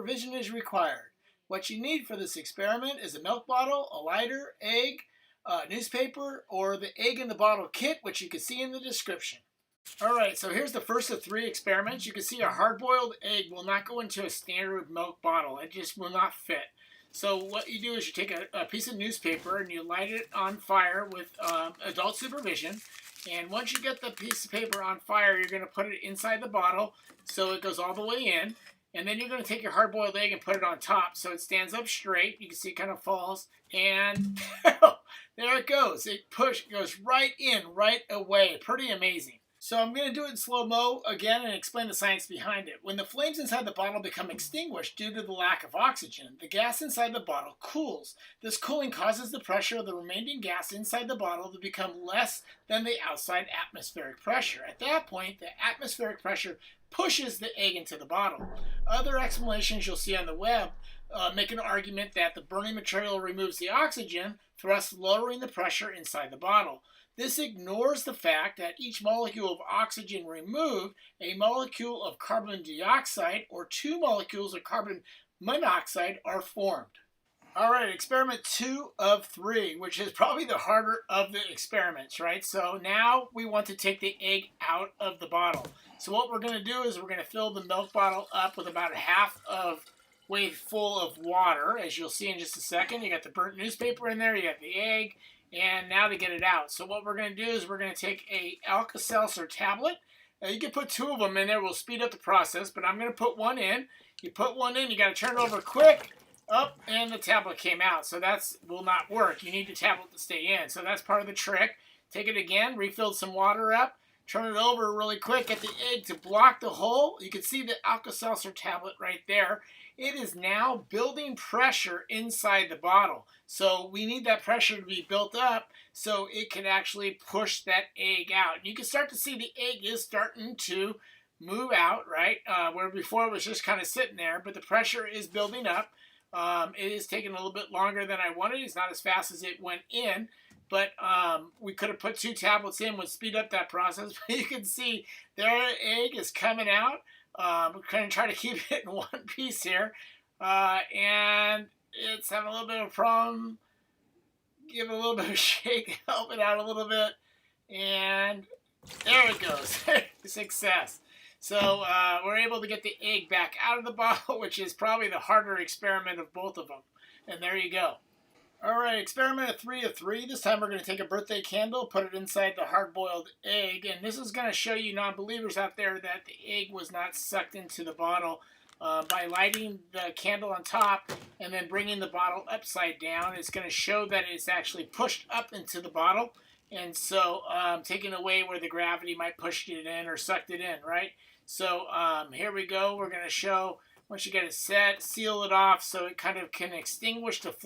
supervision is required. What you need for this experiment is a milk bottle, a lighter, egg, newspaper, or the egg in the bottle kit, which you can see in the description. Alright, so here's the first of 3 experiments. You can see a hard-boiled egg will not go into a standard milk bottle. It just will not fit. So what you do is you take a piece of newspaper and you light it on fire with adult supervision. And once you get the piece of paper on fire, you're going to put it inside the bottle so it goes all the way in. And then you're going to take your hard-boiled egg and put it on top so it stands up straight. You can see it kind of falls. And there it goes. It goes right in, right away. Pretty amazing. So I'm going to do it in slow-mo again and explain the science behind it. When the flames inside the bottle become extinguished due to the lack of oxygen, the gas inside the bottle cools. This cooling causes the pressure of the remaining gas inside the bottle to become less than the outside atmospheric pressure. At that point, the atmospheric pressure pushes the egg into the bottle. Other explanations you'll see on the web make an argument that the burning material removes the oxygen, thus lowering the pressure inside the bottle. This ignores the fact that each molecule of oxygen removed, a molecule of carbon dioxide or 2 molecules of carbon monoxide are formed. All right, experiment 2 of 3, which is probably the harder of the experiments, right? So now we want to take the egg out of the bottle. So what we're going to do is we're going to fill the milk bottle up with about half of way full of water, as you'll see in just a second. You got the burnt newspaper in there, you got the egg, and now to get it out. So what we're going to do is we're going to take a Alka-Seltzer tablet. Now you can put 2 of them in there. We'll speed up the process, but I'm going to put one in. You put one in, you got to turn it over quick. Up, and the tablet came out. So that will not work. You need the tablet to stay in. So that's part of the trick. Take it again, refill some water up, turn it over really quick, get the egg to block the hole. You can see the Alka-Seltzer tablet right there. It is now building pressure inside the bottle. So we need that pressure to be built up so it can actually push that egg out. And you can start to see the egg is starting to move out, right? Where before it was just kind of sitting there, but the pressure is building up. It is taking a little bit longer than I wanted. It's not as fast as it went in, but we could have put 2 tablets in, would speed up that process. But you can see their egg is coming out. We're going to try to keep it in one piece here. And it's having a little bit of a problem. Give it a little bit of a shake, help it out a little bit. And there it goes. Success. So we're able to get the egg back out of the bottle, which is probably the harder experiment of both of them. And there you go. All right, experiment 3 of 3. This time we're going to take a birthday candle, put it inside the hard-boiled egg, and this is going to show you non-believers out there that the egg was not sucked into the bottle. By lighting the candle on top and then bringing the bottle upside down, it's going to show that it's actually pushed up into the bottle. And so taking away where the gravity might push it in or sucked it in, right? So here we go. We're going to show, once you get it set, seal it off so it kind of can extinguish the flame.